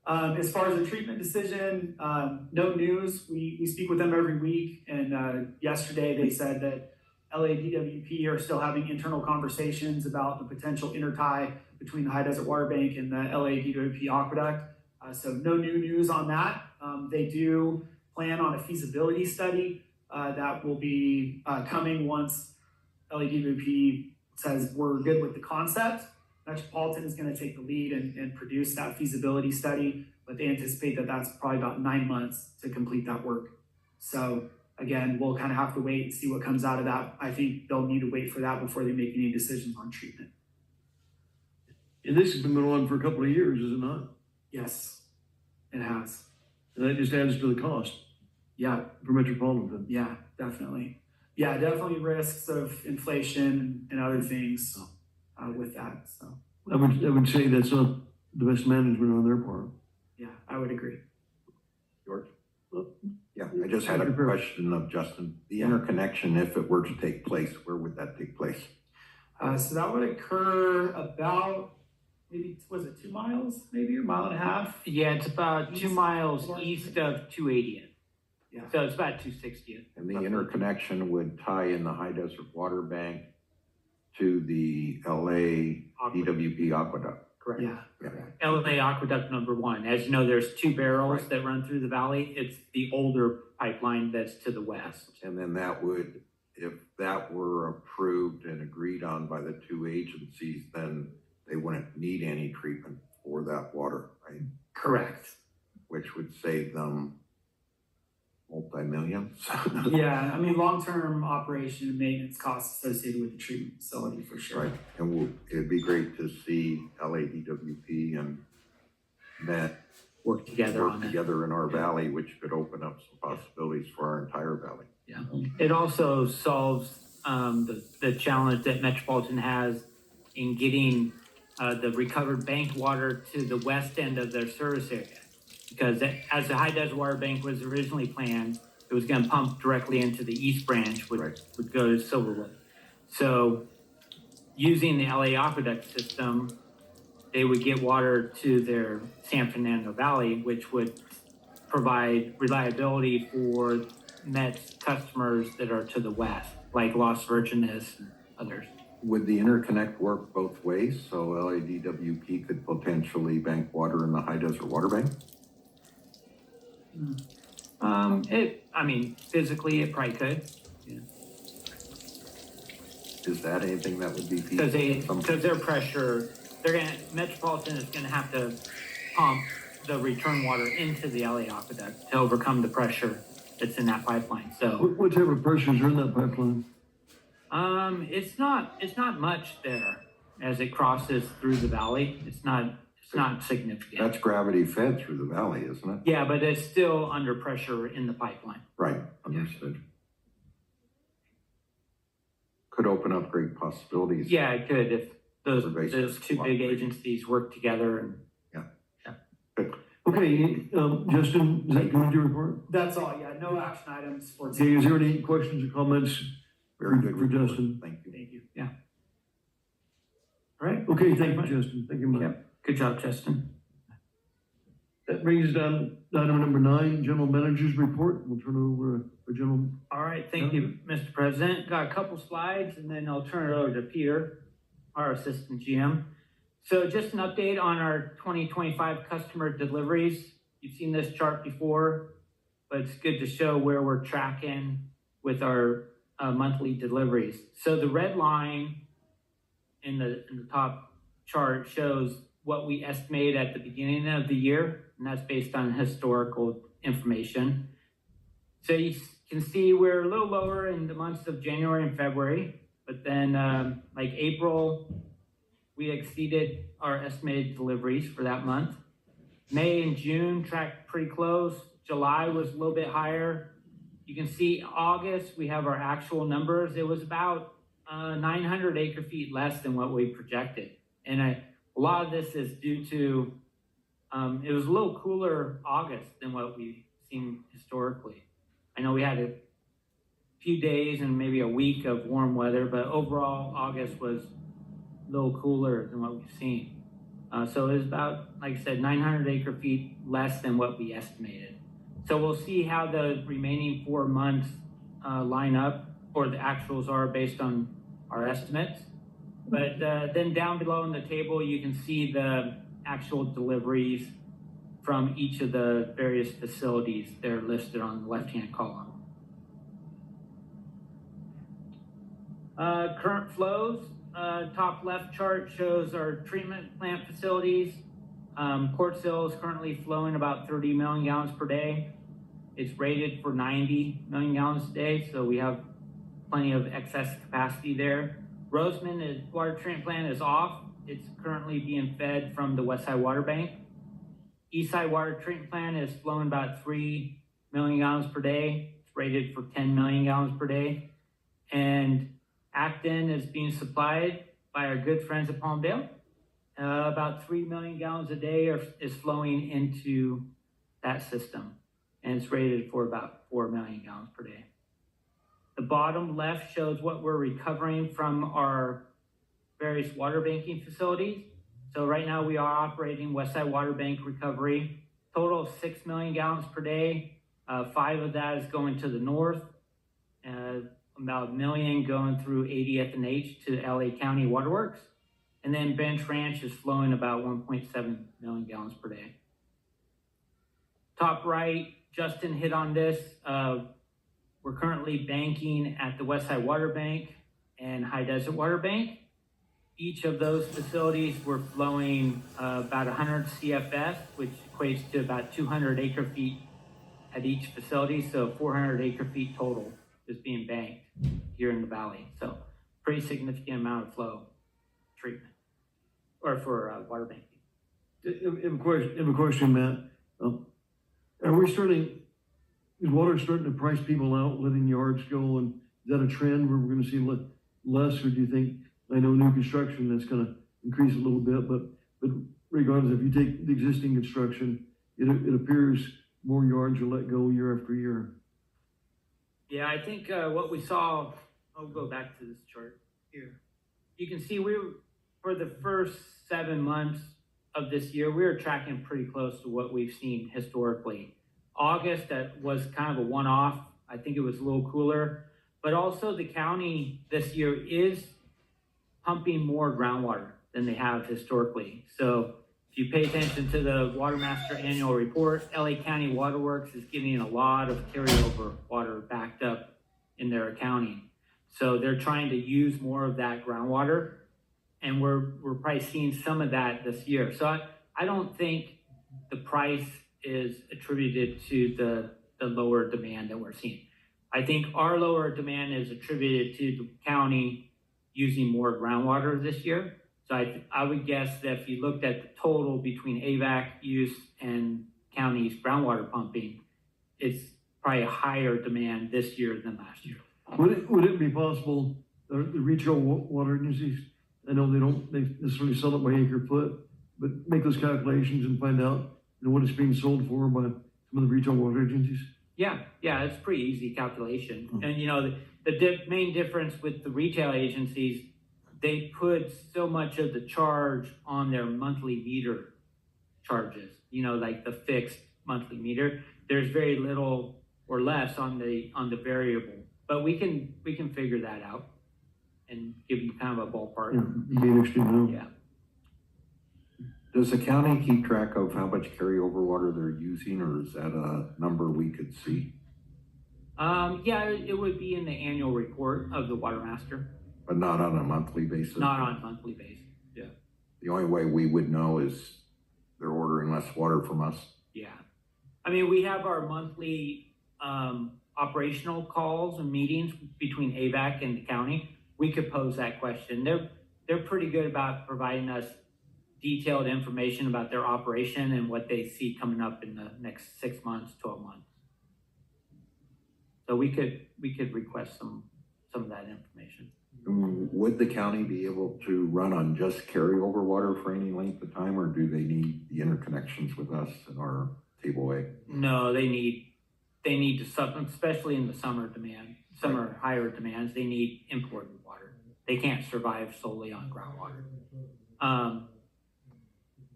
As far as the treatment decision, no news. We speak with them every week, and yesterday they said that LADWP are still having internal conversations about the potential intertie between the High Desert Water Bank and the LADWP aqueduct. So no new news on that. They do plan on a feasibility study that will be coming once LADWP says we're good with the concept. Metropolitan is going to take the lead and produce that feasibility study, but they anticipate that that's probably about 9 months to complete that work. So again, we'll kind of have to wait and see what comes out of that. I think they'll need to wait for that before they make any decisions on treatment.
And this has been going on for a couple of years, is it not?
Yes, it has.
And that just adds to the cost.
Yeah.
For Metropolitan.
Yeah, definitely. Yeah, definitely risks of inflation and other things with that. So
I would say that's not the best management on their part.
yeah, I would agree.
George? Yeah, I just had a question of Justin. The interconnection, if it were to take place, where would that take place?
So that would occur about maybe, was it 2 miles, maybe, or 1.5 miles?
Yeah, it's about 2 miles east of 280th.
Yeah.
So it's about 260th.
And the interconnection would tie in the High Desert Water Bank to the LA DWP aqueduct.
Correct.
Yeah.
LA Aqueduct number 1. As you know, there's 2 barrels that run through the valley. It's the older pipeline that's to the west.
And then that would, if that were approved and agreed on by the 2 agencies, then they wouldn't need any treatment for that water, right?
Correct.
Which would save them multi-millions.
Yeah, I mean, long-term operation and maintenance costs associated with the treatment facility for sure.
Right, and it'd be great to see LADWP and Met
work together
in our valley, which could open up some possibilities for our entire valley.
Yeah. It also solves the challenge that Metropolitan has in getting the recovered bank water to the west end of their service area. Because as the High Desert Water Bank was originally planned, it was going to pump directly into the East Branch, which would go to Silverwood. So using the LA Aqueduct system, they would get water to their San Fernando Valley, which would provide reliability for Met's customers that are to the west, like Las Virgenes and others.
Would the interconnect work both ways? So LADWP could potentially bank water in the High Desert Water Bank?
Physically it probably could. Yeah.
Is that anything that would be feasible?
Because their pressure, Metropolitan is gonna have to pump the return water into the LA Aqueduct to overcome the pressure that's in that pipeline. So
what type of pressures are in that pipeline?
it's not much there as it crosses through the valley. It's not significant.
That's gravity fed through the valley, isn't it?
Yeah, but it's still under pressure in the pipeline.
Right, understood. Could open up great possibilities.
Yeah, it could if those 2 big agencies work together and
Okay, Justin, is that good your report?
That's all, yeah, no action items for
Okay, is there any questions or comments
Very good
for Justin?
Thank you.
Thank you.
yeah. All right.
Okay, thank you, Justin. Thank you, Mike.
Yep. Good job, Justin.
That brings us down to item number 9, General Manager's Report. We'll turn it over for General.
All right, thank you, Mr. President. Got a couple slides and then I'll turn it over to Peter, our Assistant GM. So just an update on our 2025 customer deliveries. You've seen this chart before, but it's good to show where we're tracking with our monthly deliveries. So the red line in the top chart shows what we estimated at the beginning of the year, and that's based on historical information. So you can see we're a little lower in the months of January and February, but then like April, we exceeded our estimated deliveries for that month. May and June tracked pretty close. July was a little bit higher. you can see August, we have our actual numbers. It was about 900 acre feet less than what we projected. And a lot of this is due to, it was a little cooler August than what we've seen historically. I know we had a few days and maybe a week of warm weather, but overall August was a little cooler than what we've seen. So it was about, like I said, 900 acre feet less than what we estimated. So we'll see how the remaining 4 months line up, or the actuals are based on our estimates. But then down below in the table, you can see the actual deliveries from each of the various facilities. They're listed on the left-hand column. Current flows, top left chart shows our treatment plant facilities. Quartzville is currently flowing about 30 million gallons per day. It's rated for 90 million gallons a day, so we have plenty of excess capacity there. Roseman water treatment plant is off. It's currently being fed from the Westside Water Bank. Eastside water treatment plant is flowing about 3 million gallons per day. It's rated for 10 million gallons per day. And Acton is being supplied by our good friends at Palmdale. About 3 million gallons a day is flowing into that system, and it's rated for about 4 million gallons per day. The bottom left shows what we're recovering from our various water banking facilities. So right now we are operating Westside Water Bank recovery, total of 6 million gallons per day. 5 of that is going to the north, about 1 million going through 80th and H to LA County Waterworks. And then Bench Ranch is flowing about 1.7 million gallons per day. Top right, Justin hit on this. We're currently banking at the Westside Water Bank and High Desert Water Bank. Each of those facilities were flowing about 100 CFS, which equates to about 200 acre feet at each facility. So 400 acre feet total is being banked here in the valley. So pretty significant amount of flow treatment, or for water banking.
I have a question, Matt. Are we starting, is water starting to price people out, letting yards go? And is that a trend where we're going to see less, or do you think, I know new construction that's going to increase a little bit, but regardless, if you take the existing construction, it appears more yards are let go year after year.
Yeah, I think what we saw, I'll go back to this chart here. You can see for the first 7 months of this year, we were tracking pretty close to what we've seen historically. August, that was kind of a one-off. I think it was a little cooler, but also the county this year is pumping more groundwater than they have historically. So if you pay attention to the Water Master annual report, LA County Waterworks is getting a lot of carryover water backed up in their accounting. So they're trying to use more of that groundwater, and we're probably seeing some of that this year. So I don't think the price is attributed to the lower demand that we're seeing. I think our lower demand is attributed to the county using more groundwater this year. So I would guess that if you looked at the total between AVEK use and county's groundwater pumping, it's probably a higher demand this year than last year.
Would it be possible, the retail water agencies, I know they necessarily sell it by acre foot, but make those calculations and find out what it's being sold for by some of the retail water agencies?
Yeah, it's a pretty easy calculation. And the main difference with the retail agencies, they put so much of the charge on their monthly meter charges, like the fixed monthly meter. There's very little or less on the variable, but we can figure that out and give you kind of a ballpark.
Yeah, it'd be interesting to know.
Yeah.
Does the county keep track of how much carryover water they're using, or is that a number we could see?
Yeah, it would be in the annual report of the Water Master.
But not on a monthly basis?
Not on a monthly basis, yeah.
The only way we would know is they're ordering less water from us?
Yeah. I mean, we have our monthly operational calls and meetings between AVEK and the county. We could pose that question. They're pretty good about providing us detailed information about their operation and what they see coming up in the next 6 months, 12 months. So we could request some of that information.
Would the county be able to run on just carryover water for any length of time, or do they need the interconnections with us and our table A?
No, they need to supplement, especially in the summer higher demands, they need imported water. They can't survive solely on groundwater.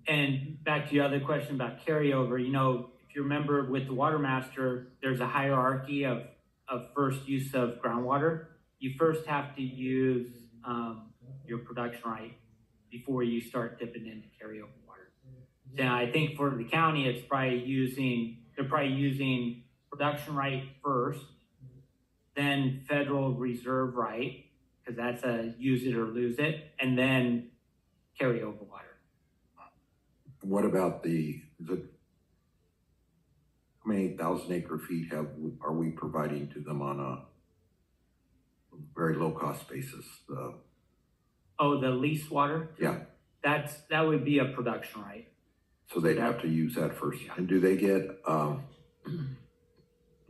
And back to your other question about carryover, you know, if you remember with the water master, there's a hierarchy of first use of groundwater. You first have to use your production right before you start dipping into carryover water. Now, I think for the county, they're probably using production right first, then federal reserve right, because that's a use it or lose it, and then carryover water.
What about how many 1,000-acre feet are we providing to them on a very low cost basis?
The lease water?
Yeah.
That would be a production right.
So they'd have to use that first.
Yeah.
And do they get,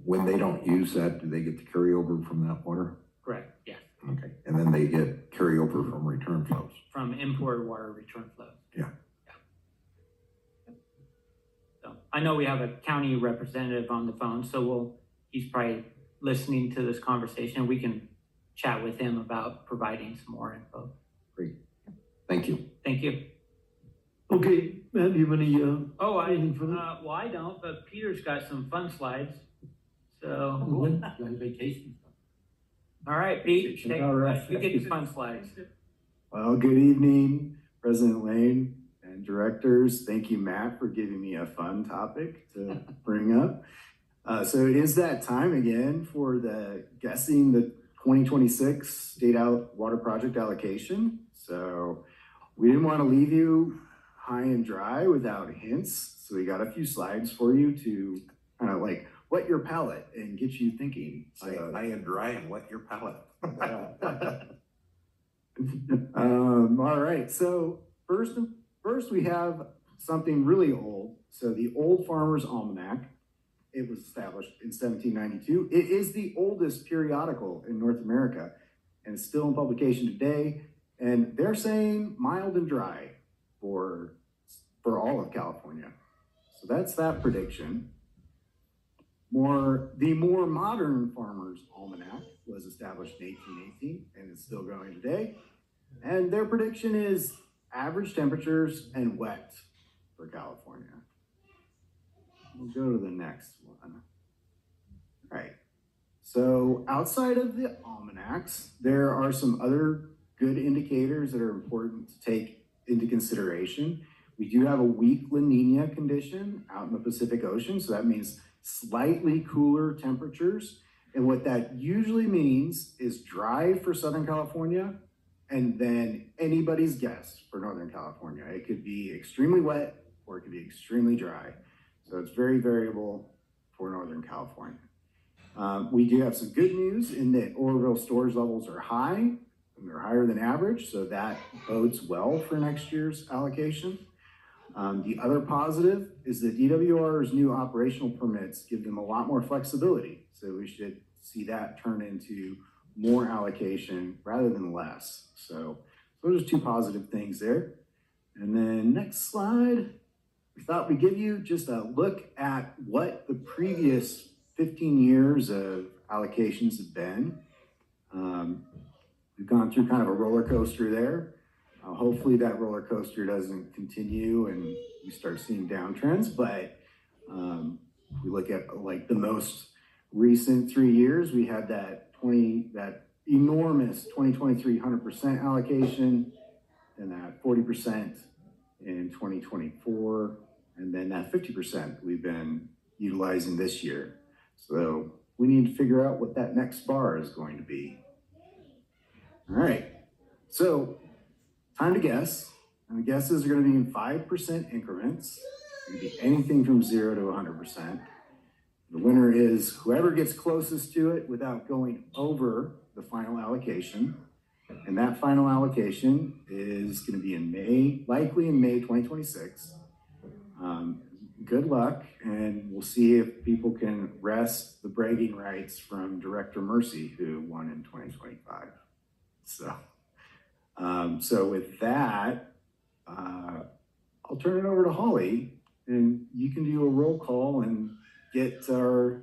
when they don't use that, do they get the carryover from that water?
Correct, yes.
Okay. And then they get carryover from return flows?
From imported water return flows.
Yeah.
So I know we have a county representative on the phone, so he's probably listening to this conversation. We can chat with him about providing some more info.
Great. Thank you.
Thank you.
Okay, Matt, do you have any, anything for that?
Well, I don't, but Peter's got some fun slides. So,
On vacation.
all right, Pete,
All right.
you get the fun slides.
Well, good evening, President Lane and directors. Thank you, Matt, for giving me a fun topic to bring up. So it is that time again for guessing the 2026 state water project allocation. So we didn't want to leave you high and dry without hints. So we got a few slides for you to kind of like whet your palate and get you thinking. So,
High and dry and wet your palate.
all right. So first we have something really old. So the Old Farmer's Almanac. It was established in 1792. It is the oldest periodical in North America and it's still in publication today. And they're saying mild and dry for all of California. So that's that prediction. The more modern Farmer's Almanac was established in 1818 and is still going today. And their prediction is average temperatures and wet for California. We'll go to the next one. All right. So outside of the almanacs, there are some other good indicators that are important to take into consideration. We do have a weak La Nina condition out in the Pacific Ocean. So that means slightly cooler temperatures. And what that usually means is dry for Southern California and then anybody's guess for Northern California. It could be extremely wet or it could be extremely dry. So it's very variable for Northern California. We do have some good news in that Oroville storage levels are high and they're higher than average. So that bodes well for next year's allocation. The other positive is that DWR's new operational permits give them a lot more flexibility. So we should see that turn into more allocation rather than less. So those are two positive things there. And then next slide, we thought we'd give you just a look at what the previous 15 years of allocations have been. We've gone through kind of a roller coaster there. Hopefully that roller coaster doesn't continue and we start seeing downtrends, but if we look at like the most recent 3 years, we had that enormous 2023 100% allocation, and that 40% in 2024, and then that 50% we've been utilizing this year. So we need to figure out what that next bar is going to be. All right, so time to guess. And the guesses are going to be in 5% increments. It can be anything from 0 to 100%. The winner is whoever gets closest to it without going over the final allocation. And that final allocation is going to be in May, likely in May 2026. good luck, and we'll see if people can wrest the bragging rights from Director Mercy, who won in 2025. So with that, I'll turn it over to Holly, and you can do a roll call and get our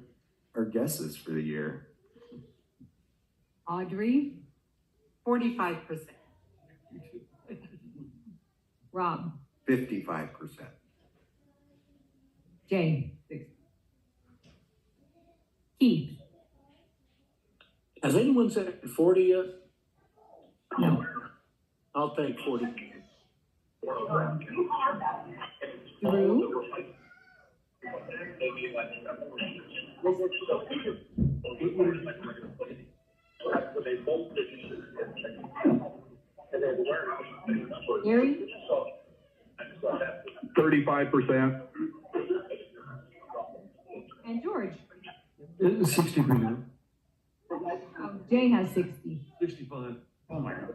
guesses for the year.
Audrey,
45%.
Rob,
55%.
Jay, Keith,
Has anyone said 40 yet?
no,
I'll take 40.
Drew,
35%.
and George.
60%.
Jay has 60.
65.
Oh my God.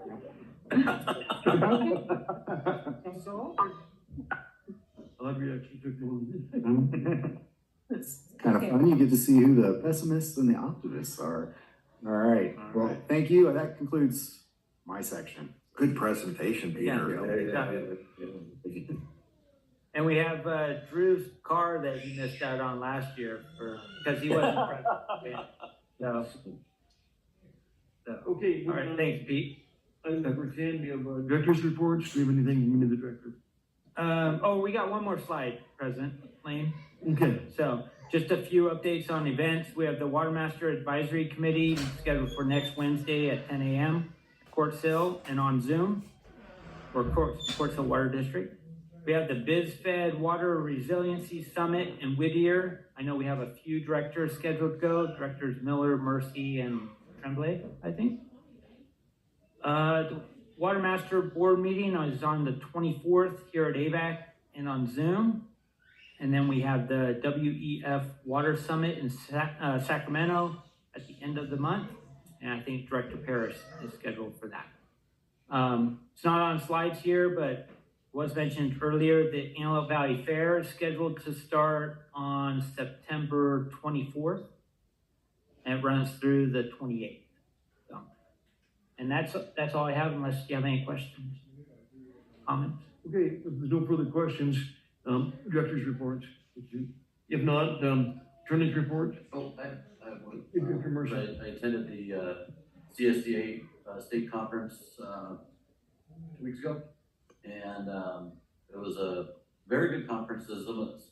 Audrey actually took one.
It's kind of fun. You get to see who the pessimists and the optimists are. All right. Well, thank you. That concludes my section.
Good presentation, Peter.
And we have Drew's car that he missed out on last year because he wasn't present.
Okay.
All right, thanks, Pete.
Item number 10, we have director's reports. Do you have anything you need the director?
We got one more slide, President Lane.
Okay.
So just a few updates on events. We have the Water Master Advisory Committee scheduled for next Wednesday at 10 a.m. Court Hill and on Zoom for Court Hill Water District. We have the BizFed Water Resiliency Summit in Whittier. I know we have a few directors scheduled to go. Directors Miller, Mercy, and Tremblay, I think. The Water Master Board meeting is on the 24th here at AVEK and on Zoom. And then we have the WEF Water Summit in Sacramento at the end of the month. And I think Director Parrish is scheduled for that. It's not on slides here, but was mentioned earlier, the Antelope Valley Fair is scheduled to start on September 24th. And it runs through the 28th. So, and that's all I have, unless you have any questions, comments.
Okay, if there's no further questions, director's reports. If not, attorney's report.
Oh, I have one.
Director Mercer.
I attended the CSDA state conference 2 weeks ago, and it was a very good conference. Attended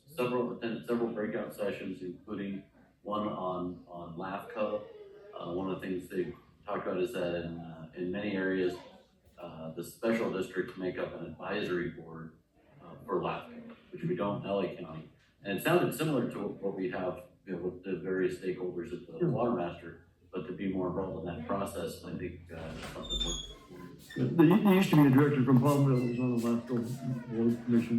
several breakout sessions, including one on LAFCO. One of the things they talked about is that in many areas, the special districts make up an advisory board for LAFCO, which we don't in LA County. And it sounded similar to what we have, with the various stakeholders at the Water Master, but to be more involved in that process, I think something worked.
There used to be a director from Palmdale who was on the last board commission.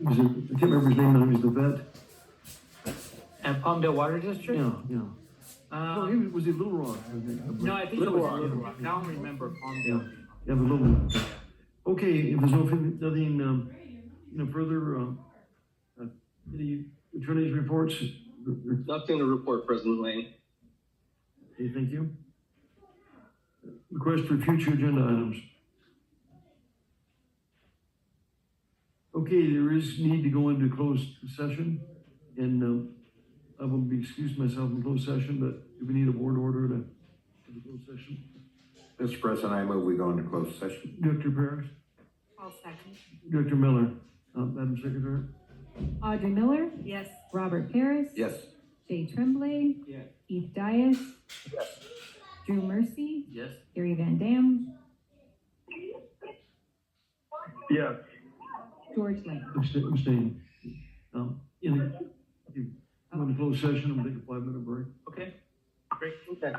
I can't remember his name now, he's the vet.
And Palmdale Water District?
Yeah. No, was he Little Rock?
No, I think it was Little Rock. I don't remember Palmdale.
Yeah, but Little Rock. Okay, if there's nothing further, any attorney's reports?
Nothing to report, President Lane.
Okay, thank you. Request for future agenda items. Okay, there is need to go into closed session, and I will be excused myself in closed session, but do we need a board order to the closed session?
Mr. President, I move we go into closed session.
Director Parrish?
I'll second.
Director Miller? Madam Secretary?
Audrey Miller,
Yes.
Robert Parrish,
Yes.
Jay Tremblay,
Yes.
Keith Dias,
Yes.
Drew Mercy,
Yes.
Gary Van Dam,
Yes.
George Lane.
Abstain. In closed session, I'm gonna take a 5-minute break.
Okay, great.
Okay.